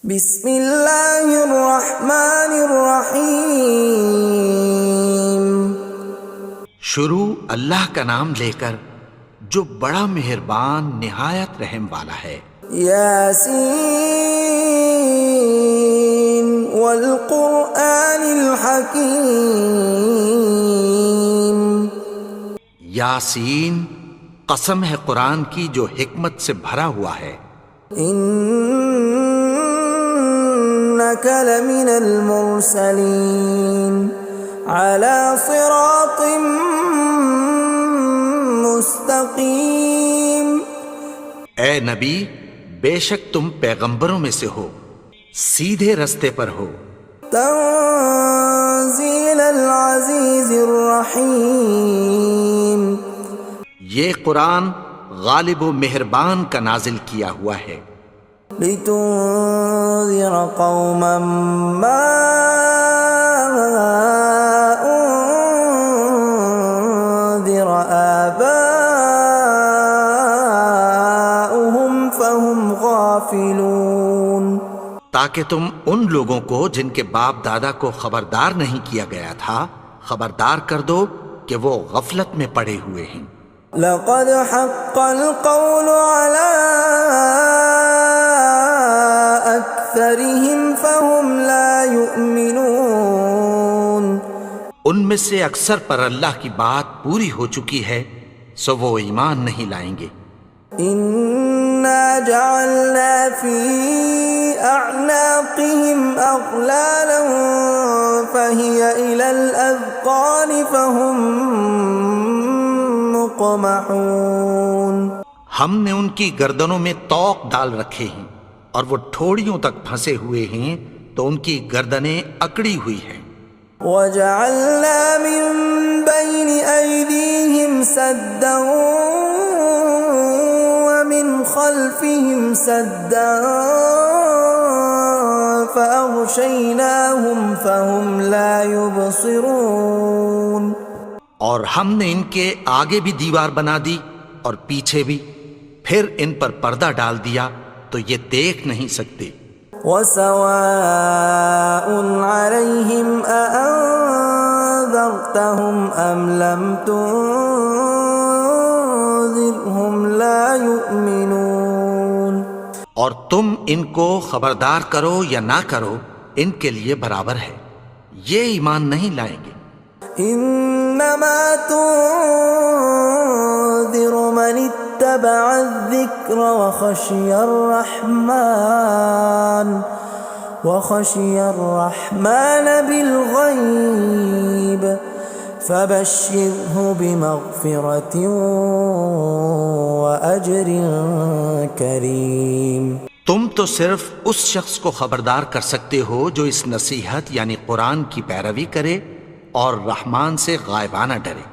بسم اللہ الرحمن الرحیم۔ شروع اللہ کا نام لے کر جو بڑا مہربان نہایت رحم والا ہے۔ یاسین والقرآن الحکیم۔ یاسین، قسم ہے قرآن کی جو حکمت سے بھرا ہوا ہے۔ انک لمن المرسلین علی صراط مستقیم۔ اے نبی، بے شک تم پیغمبروں میں سے ہو، سیدھے رستے پر ہو۔ تنزیل العزیز الرحیم۔ یہ قرآن غالب و مہربان کا نازل کیا ہوا ہے۔ لتنذر قوما ما انذر آباؤهم فهم غافلون۔ تاکہ تم ان لوگوں کو جن کے باپ دادا کو خبردار نہیں کیا گیا تھا خبردار کر دو کہ وہ غفلت میں پڑے ہوئے ہیں۔ لقد حق القول على أكثرهم فهم لا يؤمنون۔ ان میں سے اکثر پر اللہ کی بات پوری ہو چکی ہے سو وہ ایمان نہیں لائیں گے۔ إنا جعلنا في أعناقهم أغلالا فهي إلى الأذقان فهم مقمحون۔ ہم نے ان کی گردنوں میں طوق ڈال رکھے ہیں اور وہ ٹھوڑیوں تک پھنسے ہوئے ہیں تو ان کی گردنیں اکڑی ہوئی ہیں۔ وَجَعَلْنَا مِن بَيْنِ أَيْدِيهِمْ سَدًّا وَمِنْ خَلْفِهِمْ سَدًّا فَأَغْشَيْنَاهُمْ فَهُمْ لَا يُبْصِرُونَ۔ اور ہم نے ان کے آگے بھی دیوار بنا دی اور پیچھے بھی، پھر ان پر پردہ ڈال دیا تو یہ دیکھ نہیں سکتے۔ وَسَوَاءٌ عَلَيْهِمْ أَأَنذَرْتَهُمْ أَمْ لَمْ تُنذِرْهُمْ لَا يُؤْمِنُونَ۔ اور تم ان کو خبردار کرو یا نہ کرو ان کے لیے برابر ہے، یہ ایمان نہیں لائیں گے۔ انما تنذر من اتبع الذکر وخشی الرحمن بالغیب فبشرہ بمغفرۃ واجر کریم۔ تم تو صرف اس شخص کو خبردار کر سکتے ہو جو اس نصیحت یعنی قرآن کی پیروی کرے اور رحمان سے غائبانہ ڈرے،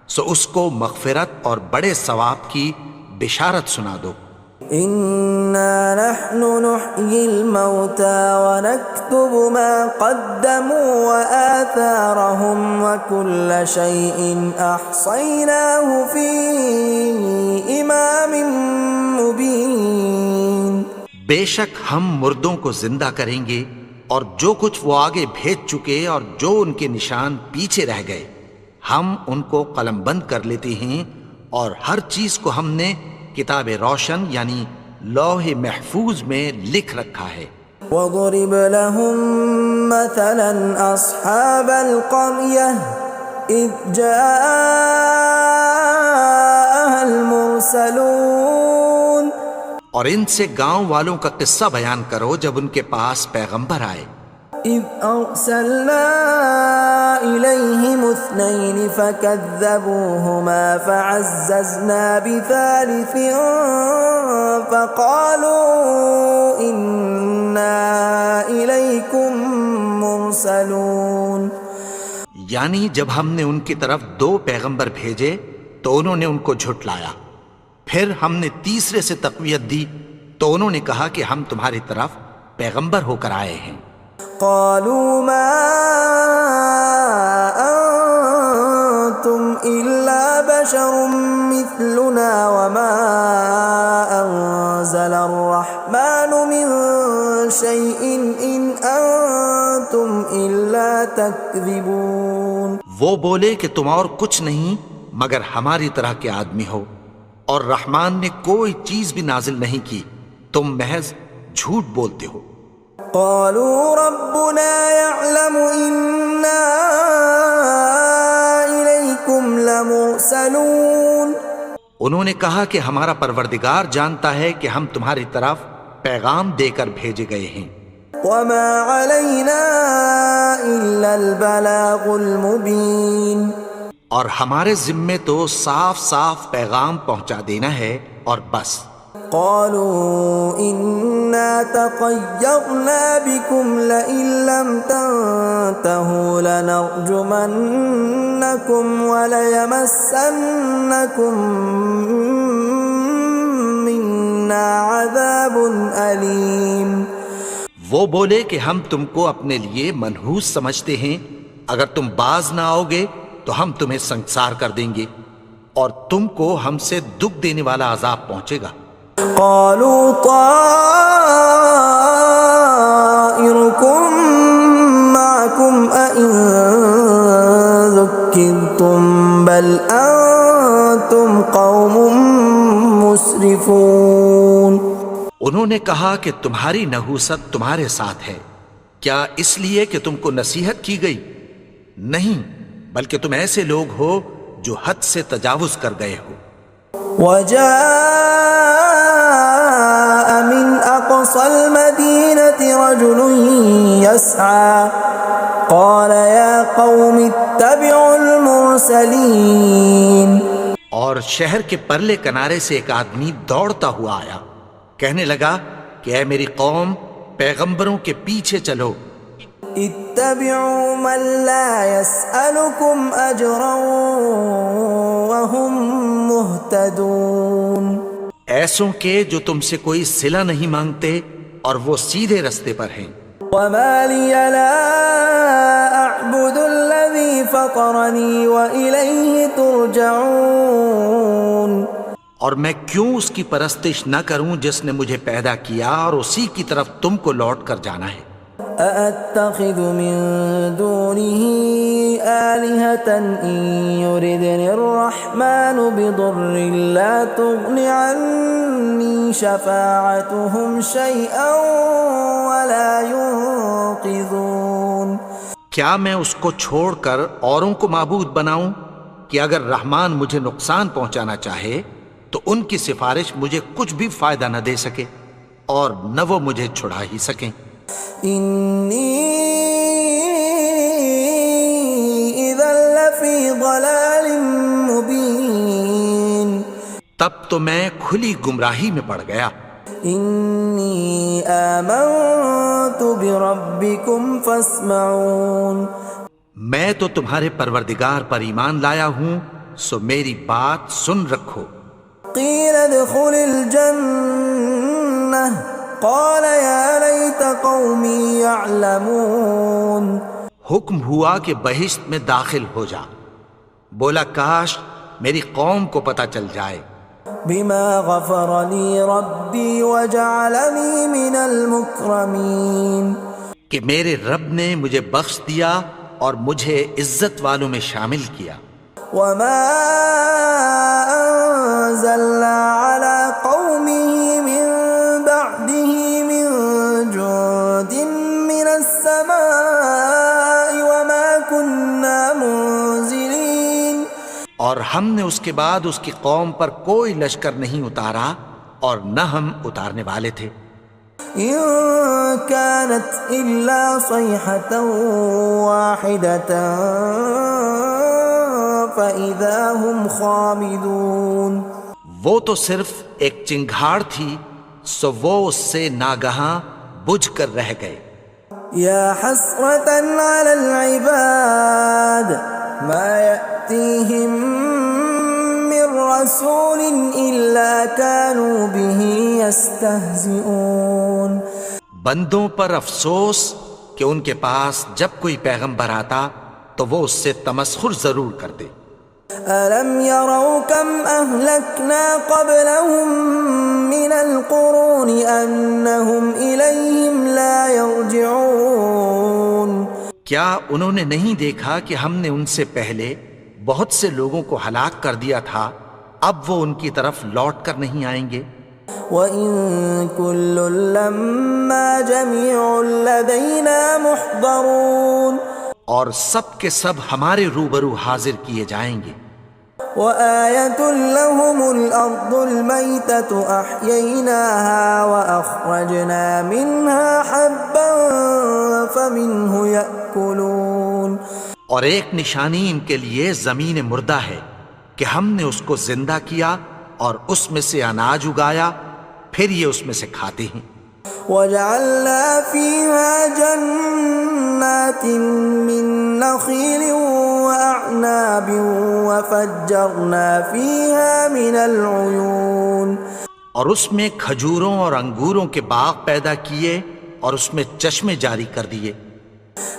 سو اس کو مغفرت اور بڑے ثواب کی بشارت سنا دو۔ اِنَّا نَحْنُ نُحْيِي الْمَوْتَى وَنَكْتُبُ مَا قَدَّمُوا وَآثَارَهُمْ وَكُلَّ شَيْءٍ أَحْصَيْنَاهُ فِي إِمَامٍ مُبِينٍ۔ بے شک ہم مردوں کو زندہ کریں گے اور جو کچھ وہ آگے بھیج چکے اور جو ان کے نشان پیچھے رہ گئے ہم ان کو قلم بند کر لیتے ہیں، اور ہر چیز کو ہم نے کتاب روشن یعنی لوح محفوظ میں لکھ رکھا ہے۔ وَضُرِبْ لَهُم مَّثَلًا أَصْحَابَ الْقَرْيَةِ إِذْ جَاءَهَا الْمُرْسَلُونَ۔ اور ان سے گاؤں والوں کا قصہ بیان کرو جب ان کے پاس پیغمبر آئے۔ إِذْ أَرْسَلْنَا إِلَيْهِمُ اثْنَيْنِ فَكَذَّبُوهُمَا فَعَزَّزْنَا بِثَالِثٍ فَقَالُوا إِنَّا إِلَيْكُمْ مُرْسَلُونَ۔ یعنی جب ہم نے ان کی طرف دو پیغمبر بھیجے تو انہوں نے ان کو جھٹلایا، پھر ہم نے تیسرے سے تقویت دی تو انہوں نے کہا کہ ہم تمہاری طرف پیغمبر ہو کر آئے ہیں۔ قالوا ما انتم الا بشر مثلنا وما انزل الرحمن من شيء إن أنتم إلا تكذبون. وہ بولے کہ تم اور کچھ نہیں مگر ہماری طرح کے آدمی ہو، اور رحمان نے کوئی چیز بھی نازل نہیں کی، تم محض جھوٹ بولتے ہو. قالوا ربنا يعلم إنا إليكم لمرسلون. انہوں نے کہا کہ ہمارا پروردگار جانتا ہے کہ ہم تمہاری طرف پیغام دے کر بھیجے گئے ہیں. وما علينا إلا البلاغ المبين. اور ہمارے ذمے تو صاف صاف پیغام پہنچا دینا ہے اور بس. قالوا إنا تطيرنا بكم لئن لم تنتهوا لنرجمنكم وليمسنكم منا عذاب أليم. وہ بولے کہ ہم تم کو اپنے لیے منحوس سمجھتے ہیں، اگر تم باز نہ آؤ گے تو ہم تمہیں سنسار کر دیں گے اور تم کو ہم سے دکھ دینے والا عذاب پہنچے گا. قالوا طائركم معكم أئن ذكرتم بل أنتم قوم مسرفون. انہوں نے کہا کہ تمہاری نحوست تمہارے ساتھ ہے، کیا اس لیے کہ تم کو نصیحت کی گئی؟ نہیں، بلکہ تم ایسے لوگ ہو جو حد سے تجاوز کر گئے ہو. وجاء من أقصى المدينة رجل يسعى قال يا قوم اتبعوا المرسلين. اور شہر کے پرلے کنارے سے ایک آدمی دوڑتا ہوا آیا، کہنے لگا کہ اے میری قوم، پیغمبروں کے پیچھے چلو. اتبعوا من لا يسألكم أجرا وهم مهتدون. ایسوں کے جو تم سے کوئی صلہ نہیں مانگتے اور وہ سیدھے رستے پر ہیں. وما لي لا أعبد الذي فطرني وإليه ترجعون. اور میں کیوں اس کی پرستش نہ کروں جس نے مجھے پیدا کیا اور اسی کی طرف تم کو لوٹ کر جانا ہے. أأتخذ من دونه آلهة إن يردني الرحمن بضر لا تغن عني شفاعتهم شيئا ولا ينقذون. کیا میں اس کو چھوڑ کر اوروں کو معبود بناؤں کہ اگر رحمان مجھے نقصان پہنچانا چاہے تو ان کی سفارش مجھے کچھ بھی فائدہ نہ دے سکے اور نہ وہ مجھے چھڑا ہی سکیں. إني إذا لفي ضلال مبين. تب تو میں کھلی گمراہی میں پڑ گیا. إني آمنت بربكم فاسمعون. میں تو تمہارے پروردگار پر ایمان لایا ہوں، سو میری بات سن رکھو. قيل ادخل الجنة قال يا ليت قومي يعلمون. حکم ہوا کہ بہشت میں داخل ہو جا. بولا کاش میری قوم کو پتہ چل جائے. بما غفر لي ربي وجعلني من المكرمين. کہ میرے رب نے مجھے بخش دیا اور مجھے عزت والوں میں شامل کیا. وما أنزلنا على قومه من بعده من جند من السماء وما كنا منزلين. اور ہم نے اس کے بعد اس کی قوم پر کوئی لشکر نہیں اتارا اور نہ ہم اتارنے والے تھے. إن كانت إلا صيحة واحدة فإذا هم خامدون. وہ تو صرف ایک چنگھاڑ تھی، سو وہ اس سے ناگہاں بجھ کر رہ گئے. يا حسرة على العباد ما يأتيهم من رسول إلا كانوا به يستهزئون. بندوں پر افسوس کہ ان کے پاس جب کوئی پیغمبر آتا تو وہ اس سے تمسخر ضرور کرتے. ألم يروا كم أهلكنا قبلهم من القرون أنهم إليهم لا يرجعون کیا انہوں نے نہیں دیکھا کہ ہم نے ان سے پہلے بہت سے لوگوں کو ہلاک کر دیا تھا، اب وہ ان کی طرف لوٹ کر نہیں آئیں گے؟ وَإِن كُلٌّ لَّمَّا جَمِيعٌ لَّدَيْنَا مُحْضَرُونَ اور سب کے سب ہمارے روبرو حاضر کیے جائیں گے۔ وَآيَةٌ لَّهُمُ الْأَرْضُ الْمَيْتَةُ أَحْيَيْنَاهَا وَأَخْرَجْنَا مِنْهَا حَبًّا فَمِنْهُ يَأْكُلُونَ اور ایک نشانی ان کے لیے زمین مردہ ہے کہ ہم نے اس کو زندہ کیا اور اس میں سے اناج اگایا، پھر یہ اس میں سے کھاتے ہیں۔ وَجَعَلْنَا فِيهَا جَنَّاتٍ مِّن نَّخِيلٍ وَأَعْنَابٍ وَفَجَّرْنَا فِيهَا مِنَ الْعُيُونِ اور اس میں کھجوروں اور انگوروں کے باغ پیدا کیے اور اس میں چشمے جاری کر دیے،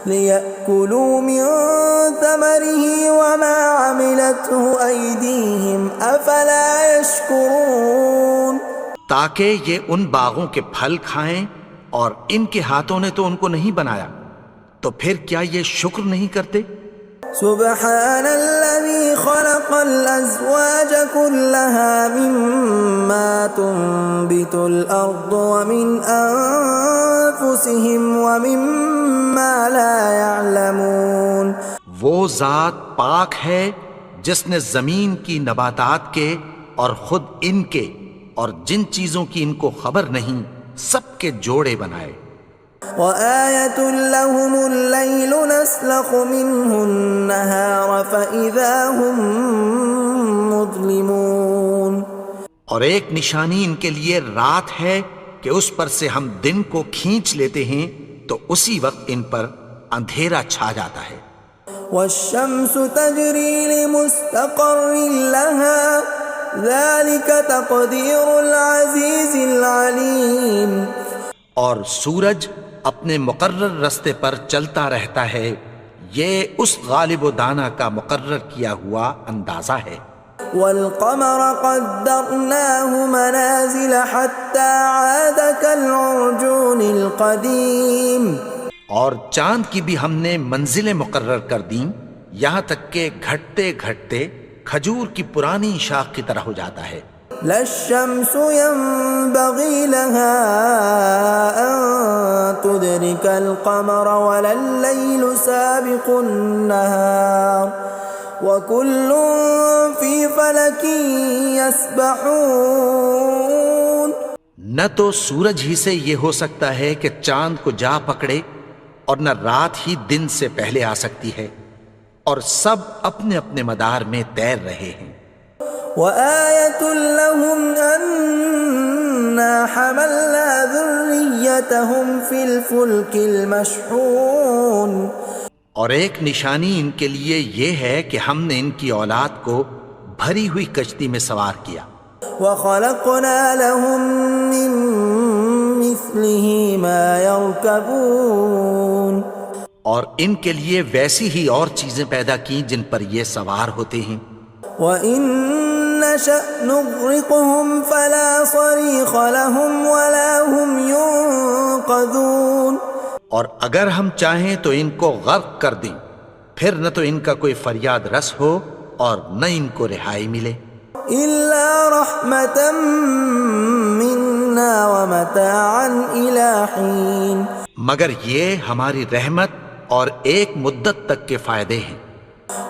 لِيَأْكُلُوا مِن ثَمَرِهِ وَمَا عَمِلَتْهُ أَيْدِيهِمْ أَفَلَا يَشْكُرُونَ تاکہ یہ ان باغوں کے پھل کھائیں، اور ان کے ہاتھوں نے تو ان کو نہیں بنایا، تو پھر کیا یہ شکر نہیں کرتے؟ سبحان الذي خلق الأزواج كلها مما تنبت الأرض ومن أنفسهم ومما لا يعلمون وہ ذات پاک ہے جس نے زمین کی نباتات کے اور خود ان کے اور جن چیزوں کی ان کو خبر نہیں سب کے جوڑے بنائے۔ وَآيَةٌ لَّهُمُ اللَّيْلُ نَسْلَخُ مِنْهُ النَّهَارَ فَإِذَا هُم مُظْلِمُونَ اور ایک نشانی ان کے لیے رات ہے کہ اس پر سے ہم دن کو کھینچ لیتے ہیں تو اسی وقت ان پر اندھیرا چھا جاتا ہے۔ وَالشَّمْسُ تَجْرِي لِمُسْتَقَرٍّ لَّهَا ذَلِكَ تَقْدِيرُ الْعَزِيزِ الْعَلِيمِ اور سورج اپنے مقرر رستے پر چلتا رہتا ہے، یہ اس غالب و دانا کا مقرر کیا ہوا اندازہ ہے۔ وَالْقَمَرَ قَدَّرْنَاهُ مَنَازِلَ حَتَّى عَادَ كَالْعُرْجُونِ الْقَدِيمِ اور چاند کی بھی ہم نے منزلیں مقرر کر دیں، یہاں تک کہ گھٹتے گھٹتے کھجور کی پرانی شاخ کی طرح ہو جاتا ہے۔ لا الشمس ينبغي لها أن تدرك القمر ولا الليل سابق النهار وكل في فلك يسبحون نہ تو سورج ہی سے یہ ہو سکتا ہے کہ چاند کو جا پکڑے، اور نہ رات ہی دن سے پہلے آ سکتی ہے، اور سب اپنے اپنے مدار میں تیر رہے ہیں۔ وَآيَةٌ لَّهُمْ أَنَّا حَمَلْنَا ذُرِّيَّتَهُمْ فِي الْفُلْكِ الْمَشْحُونِ اور ایک نشانی ان کے لیے یہ ہے کہ ہم نے ان کی اولاد کو بھری ہوئی کشتی میں سوار کیا۔ وَخَلَقْنَا لَهُم مِّن مِّثْلِهِ مَا يَرْكَبُونَ اور ان کے لیے ویسی ہی اور چیزیں پیدا کی جن پر یہ سوار ہوتے ہیں۔ وَإِن نَّشَأْ نُغْرِقْهُمْ فَلَا صَرِيخَ لَهُمْ وَلَا هُمْ يُنقَذُونَ اور اگر ہم چاہیں تو ان کو غرق کر دیں، پھر نہ تو ان کا کوئی فریاد رس ہو اور نہ ان کو رہائی ملے۔ إِلَّا رَحْمَةً مِّنَّا وَمَتَاعًا إِلَىٰ حِينٍ مگر یہ ہماری رحمت اور ایک مدت تک کے فائدے ہیں۔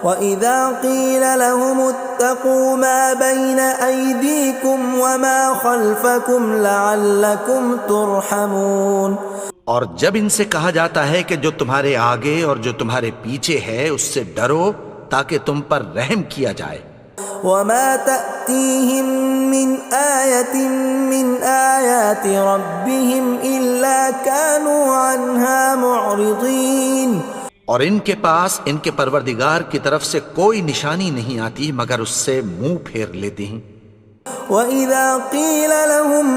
وَإِذَا قِيلَ لَهُمُ اتَّقُوا مَا بَيْنَ أَيْدِيكُمْ وَمَا خَلْفَكُمْ لَعَلَّكُمْ تُرْحَمُونَ اور جب ان سے کہا جاتا ہے کہ جو تمہارے آگے اور جو تمہارے پیچھے ہے اس سے ڈرو تاکہ تم پر رحم کیا جائے۔ وَمَا تَأْتِيهِم مِّنْ آيَةٍ مِّنْ آيَاتِ رَبِّهِمْ إِلَّا كَانُوا عَنْهَا مُعْرِضِينَ اور ان کے پاس ان کے پروردگار کی طرف سے کوئی نشانی نہیں آتی مگر اس سے منہ پھیر لیتے ہیں۔ وَإِذَا قِيلَ لَهُمْ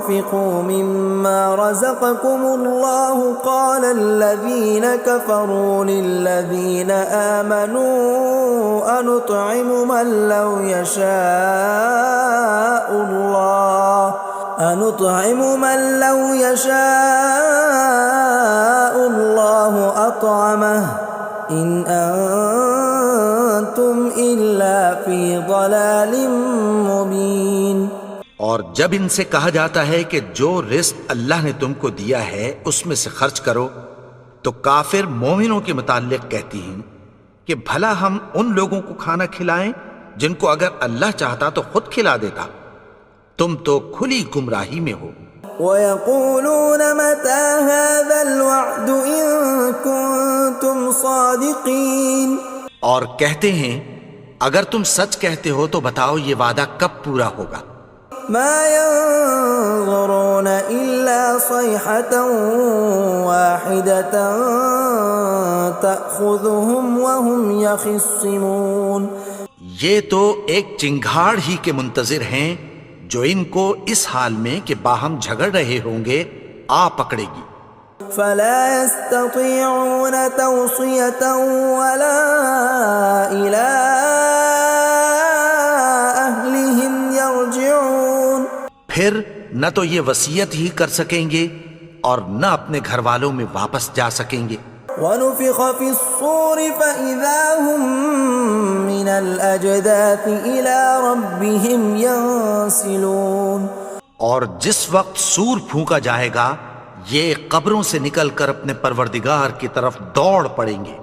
وأنفقوا مما رزقكم الله قال الذين كفروا للذين آمنوا أنطعم من لو يشاء الله أطعمه إن أنتم إلا في ضلال مبين۔ اور جب ان سے کہا جاتا ہے کہ جو رزق اللہ نے تم کو دیا ہے اس میں سے خرچ کرو، تو کافر مومنوں کے متعلق کہتی ہیں کہ بھلا ہم ان لوگوں کو کھانا کھلائیں جن کو اگر اللہ چاہتا تو خود کھلا دیتا، تم تو کھلی گمراہی میں ہو۔ وَيَقُولُونَ مَتَى هَذَا الْوَعْدُ إِن كُنتُمْ صَادِقِينَ، اور کہتے ہیں اگر تم سچ کہتے ہو تو بتاؤ یہ وعدہ کب پورا ہوگا۔ مَا يَنظُرُونَ إِلَّا صَيْحَةً وَاحِدَةً تَأْخُذُهُمْ وَهُمْ يَخِصِّمُونَ، یہ تو ایک چنگھاڑ ہی کے منتظر ہیں جو ان کو اس حال میں کہ باہم جھگڑ رہے ہوں گے آ پکڑے گی۔ فَلَا يَسْتَطِيعُونَ تَوْصِيَةً وَلَا إِلَىٰ أَهْلِهِمْ يَرْجِعُونَ، پھر نہ تو یہ وصیت ہی کر سکیں گے اور نہ اپنے گھر والوں میں واپس جا سکیں گے۔ وَنُفِخَ فِي الصُّورِ فَإِذَا هُم مِّنَ الْأَجْدَاثِ إِلَىٰ رَبِّهِمْ يَنسِلُونَ، اور جس وقت سور پھونکا جائے گا یہ قبروں سے نکل کر اپنے پروردگار کی طرف دوڑ پڑیں گے۔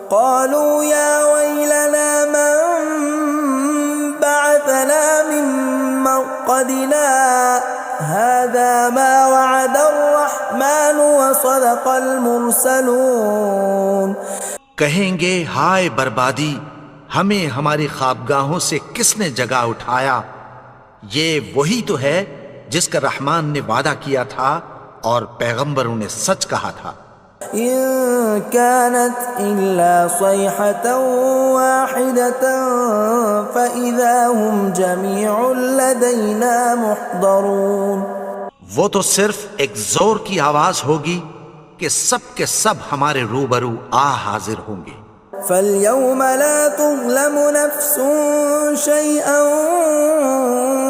قالوا يا ويلنا من بعثنا من مرقدنا هذا ما وعد الرحمن وصدق المرسلون، کہیں گے ہائے بربادی، ہمیں ہماری خوابگاہوں سے کس نے جگا اٹھایا، یہ وہی تو ہے جس کا رحمان نے وعدہ کیا تھا اور پیغمبروں نے سچ کہا تھا۔ إن كانت إلا صيحة واحدة فإذا هم جميع لدينا محضرون، وہ تو صرف ایک زور کی آواز ہوگی کہ سب کے سب ہمارے روبرو آ حاضر ہوں گے۔ فاليوم لا تظلم نفس شيئا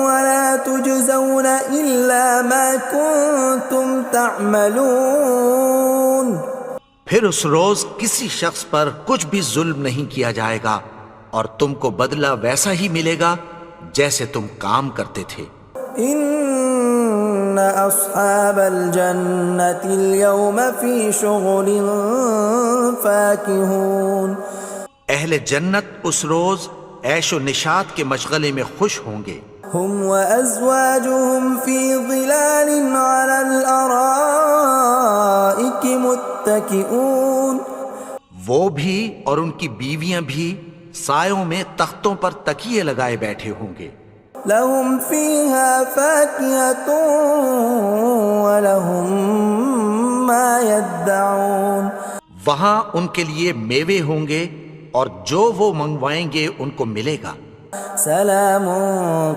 ولا تجزون إلا ما كنتم تعملون، پھر اس روز کسی شخص پر کچھ بھی ظلم نہیں کیا جائے گا اور تم کو بدلہ ویسا ہی ملے گا جیسے تم کام کرتے تھے۔ ان اصحاب الجنة اليوم في شغل فاكهون، اہل جنت اس روز عیش و نشاط کے مشغلے میں خوش ہوں گے۔ هم وازواجهم في ظلال على الارائك متكئون، وہ بھی اور ان کی بیویاں بھی سایوں میں تختوں پر تکیے لگائے بیٹھے ہوں گے۔ لهم فيها فاكهة ولهم ما يدعون، وہاں ان کے لیے میوے ہوں گے اور جو وہ منگوائیں گے ان کو ملے گا۔ سلام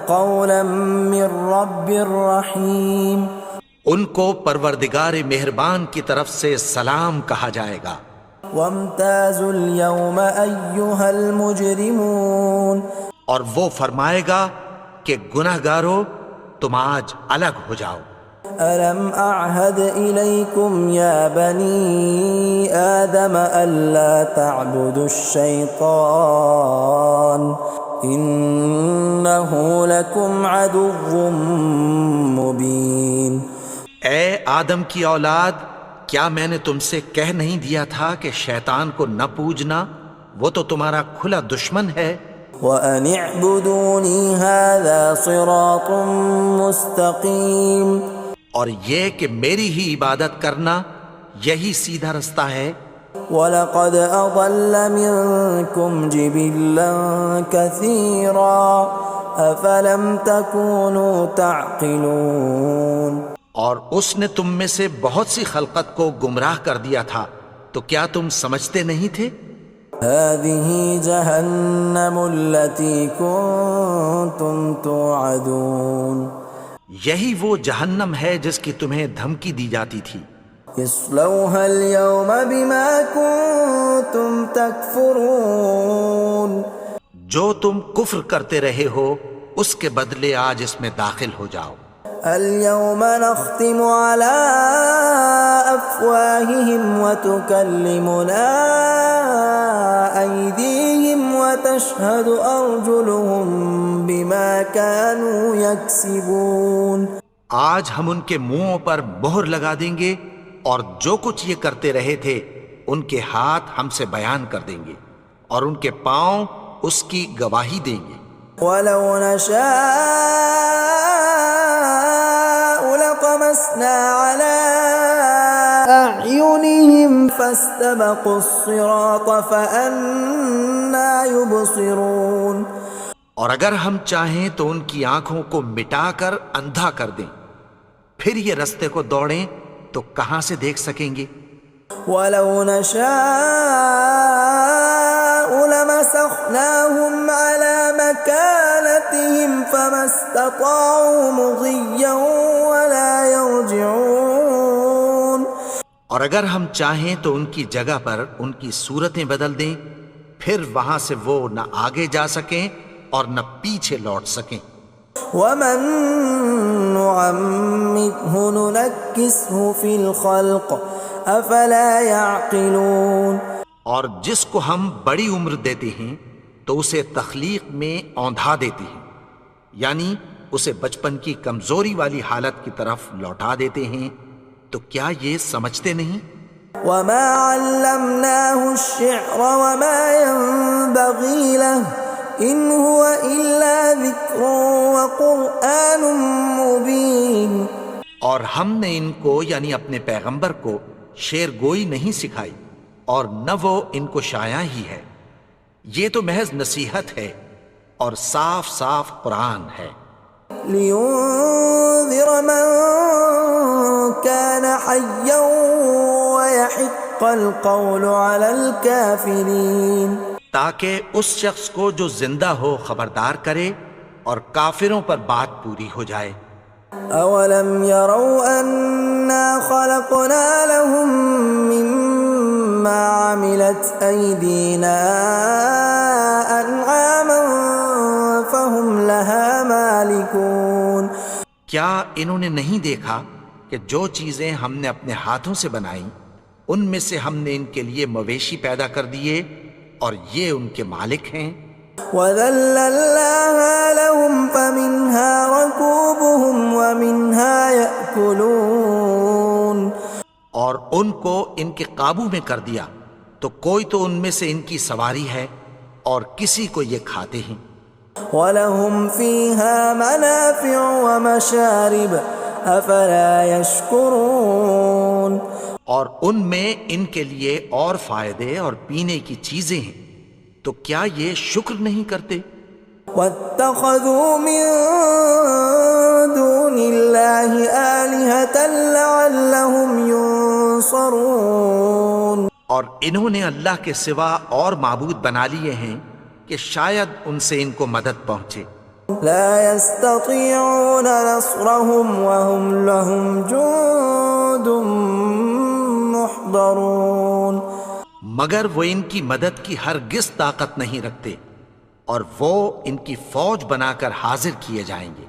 قولا من رب رحیم، ان کو پروردگار مہربان کی طرف سے سلام کہا جائے گا۔ وامتازوا اليوم ایھا المجرمون، اور وہ فرمائے گا کہ گنہگارو تم آج الگ ہو جاؤ۔ ألم أعهد إليكم يا بني آدم ألا تعبدوا الشيطان إنه لكم عدو مبين۔ اے آدم کی اولاد، کیا میں نے تم سے کہہ نہیں دیا تھا کہ شیطان کو نہ پوجنا، وہ تو تمہارا کھلا دشمن ہے۔ وَأَنِ اعْبُدُونِي هَذَا صِرَاطٌ مُسْتَقِيمٌ، اور یہ کہ میری ہی عبادت کرنا یہی سیدھا رستہ ہے۔ وَلَقَدْ أَضَلَّ مِنْكُمْ جِبِلًّا كَثِيرًا أَفَلَمْ تَكُونُوا تَعْقِلُونَ، اور اس نے تم میں سے بہت سی خلقت کو گمراہ کر دیا تھا، تو کیا تم سمجھتے نہیں تھے؟ هَذِهِ جَهَنَّمُ الَّتِي كُنْتُمْ تُوعَدُونَ، یہی وہ جہنم ہے جس کی تمہیں دھمکی دی جاتی تھی. اصلوها اليوم بما كنتم تكفرون. جو تم کفر کرتے رہے ہو اس کے بدلے آج اس میں داخل ہو جاؤ. اليوم نختم على أفواههم وتكلمنا أيديهم وتشهد أرجلهم بما كانوا يكسبون. آج ہم ان کے منہوں پر مہر لگا دیں گے اور جو کچھ یہ کرتے رہے تھے ان کے ہاتھ ہم سے بیان کر دیں گے اور ان کے پاؤں اس کی گواہی دیں گے. ولو نشاء لطمسنا على أعينهم فاستبقوا الصراط فأنى يبصرون. اور اگر ہم چاہیں تو ان کی آنکھوں کو مٹا کر اندھا کر دیں، پھر یہ رستے کو دوڑیں تو کہاں سے دیکھ سکیں گے. ولو نشاء لمسخناهم على مكانتهم فما استطاعوا مضيا ولا يرجعون. اور اگر ہم چاہیں تو ان کی جگہ پر ان کی صورتیں بدل دیں، پھر وہاں سے وہ نہ آگے جا سکیں اور نہ پیچھے لوٹ سکیں. ومن نعمره ننكسه في الخلق افلا يعقلون. اور جس کو ہم بڑی عمر دیتے ہیں تو اسے تخلیق میں اوندھا دیتے ہیں، یعنی اسے بچپن کی کمزوری والی حالت کی طرف لوٹا دیتے ہیں. تو کیا یہ سمجھتے نہیں؟ وما علمناه الشعر وما ينبغي له ان هو الا ذکر وقرآن مبین. اور ہم نے ان کو یعنی اپنے پیغمبر کو شعر گوئی نہیں سکھائی اور نہ وہ ان کو شایع ہی ہے، یہ تو محض نصیحت ہے اور صاف صاف قرآن ہے. لینذر من كان حیا ويحق القول على الكافرین. تاکہ اس شخص کو جو زندہ ہو خبردار کرے اور کافروں پر بات پوری ہو جائے. اولم يروا انا خلقنا لهم مما عملت ايدينا انعاما فهم لها مالكون. کیا انہوں نے نہیں دیکھا کہ جو چیزیں ہم نے اپنے ہاتھوں سے بنائیں ان میں سے ہم نے ان کے لیے مویشی پیدا کر دیے اور یہ ان کے مالک ہیں. وَذَلَّلْنَاهَا لَهُمْ فَمِنْهَا رَكُوبُهُمْ وَمِنْهَا يَأْكُلُونَ. اور ان کو ان کے قابو میں کر دیا تو کوئی تو ان میں سے ان کی سواری ہے اور کسی کو یہ کھاتے ہیں. وَلَهُمْ فِيهَا مَنَافِعُ وَمَشَارِبُ أَفَلَا يَشْكُرُونَ. اور ان میں ان کے لیے اور فائدے اور پینے کی چیزیں ہیں، تو کیا یہ شکر نہیں کرتے؟ وَاتَّخَذُوا مِن دُونِ اللَّهِ آلِهَةً لَعَلَّهُمْ يُنصَرُونَ. اور انہوں نے اللہ کے سوا اور معبود بنا لیے ہیں کہ شاید ان سے ان کو مدد پہنچے. لا يستطيعون نصرهم وهم لهم جند محضرون. مگر وہ ان کی مدد کی ہرگز طاقت نہیں رکھتے اور وہ ان کی فوج بنا کر حاضر کیے جائیں گے.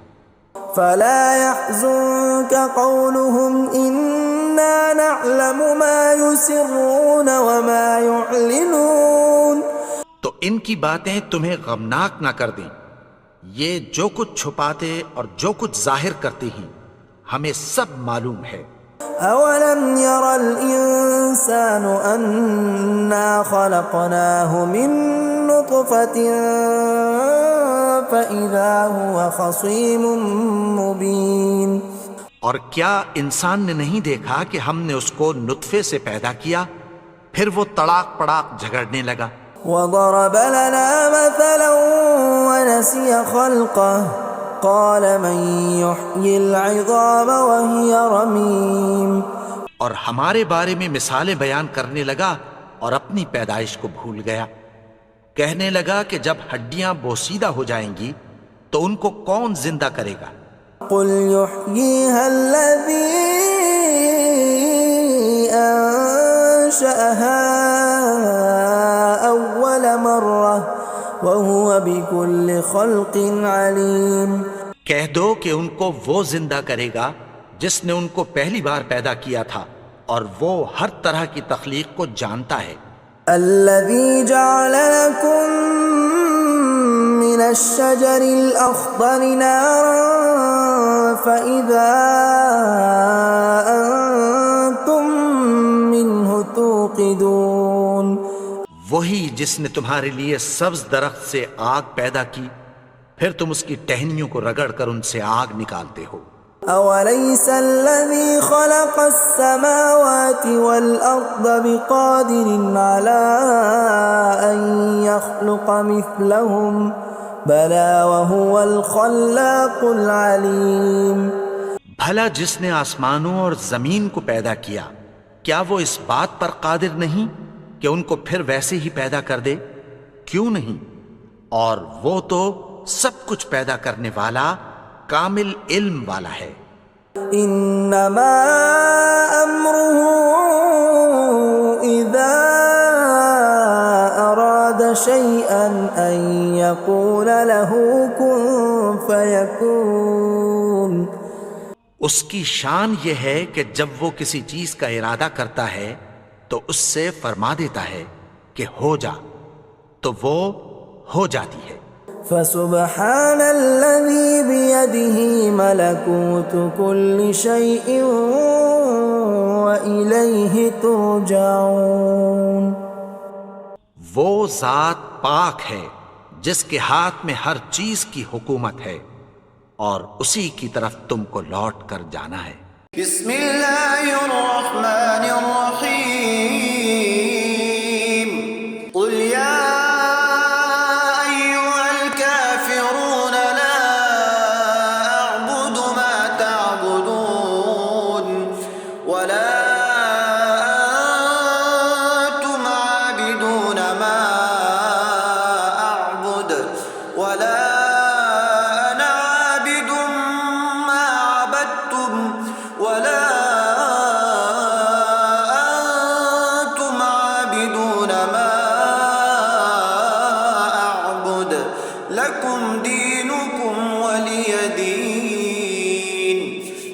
فلا يحزنك قولهم إنا نعلم ما يسرون وما يعلنون. تو ان کی باتیں تمہیں غمناک نہ کر دیں، یہ جو کچھ چھپاتے اور جو کچھ ظاہر کرتے ہیں ہمیں سب معلوم ہے. اولم ير الانسان انا خلقناه من نطفة فاذا هو خصيم مبين. اور کیا انسان نے نہیں دیکھا کہ ہم نے اس کو نطفے سے پیدا کیا پھر وہ تڑاک پڑاک جھگڑنے لگا. وضرب لنا مثلا ونسي خلقه قال من يحيي العظام وهي رميم. اور ہمارے بارے میں مثالیں بیان کرنے لگا اور اپنی پیدائش کو بھول گیا. کہنے لگا کہ جب ہڈیاں بوسیدہ ہو جائیں گی تو ان کو کون زندہ کرے گا قل يحييها الذي أنشأها أول مرة وهو بكل خلق عليم. کہہ دو کہ ان کو وہ زندہ کرے گا جس نے ان کو پہلی بار پیدا کیا تھا اور وہ ہر طرح کی تخلیق کو جانتا ہے. الذي جعل لكم من الشجر الأخضر نارا فإذا أنتم منه توقدون. وہی جس نے تمہارے لیے سبز درخت سے آگ پیدا کی پھر تم اس کی ٹہنیوں کو رگڑ کر ان سے آگ نکالتے ہو. أوليس الذي خلق السماوات والأرض بقادر على أن يخلق مثلهم بلى وهو الخلاق العليم. بھلا جس نے آسمانوں اور زمین کو پیدا کیا کیا وہ اس بات پر قادر نہیں کہ ان کو پھر ویسے ہی پیدا کر دے؟ کیوں نہیں؟ اور وہ تو سب کچھ پیدا کرنے والا کامل علم والا ہے. انما امره اذا اراد شيئا ان يقول له كن فيكون. اس کی شان یہ ہے کہ جب وہ کسی چیز کا ارادہ کرتا ہے تو اس سے فرما دیتا ہے کہ ہو جا تو وہ ہو جاتی ہے. فسبحان الذي بيده ملكوت كل شيء وإليه ترجعون. وہ ذات پاک ہے جس کے ہاتھ میں ہر چیز کی حکومت ہے اور اسی کی طرف تم کو لوٹ کر جانا ہے. بسم اللہ الرحمن الرحیم. قل یا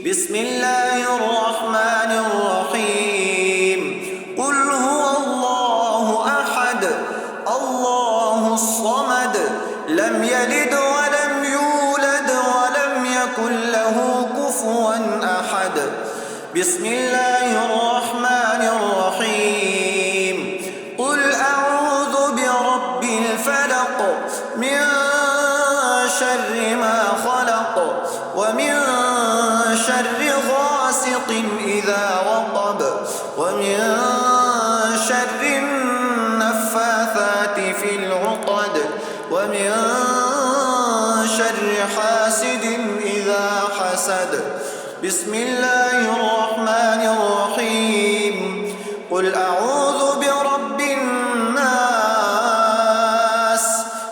بسم اللہ الرحمن الرحیم. قل هو اللہ احد اللہ الصمد لم یلد ولم یولد ولم یکن له کفوا احد. بسم اللہ الرحمن الرحیم. قل اعوذ برب الفلق من شر ما خلق ومن شر غاسق إذا وقب ومن شر النفاثات في العقد ومن شر حاسد إذا حسد. بسم الله الرحمن الرحيم. قل أعوذ برب الناس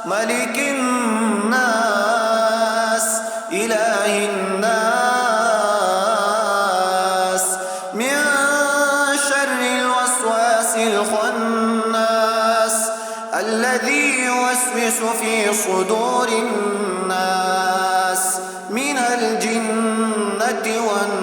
ملك الناس إله الناس من شر الوسواس الخناس الذي يوسوس في صدور الناس من الجنة والناس.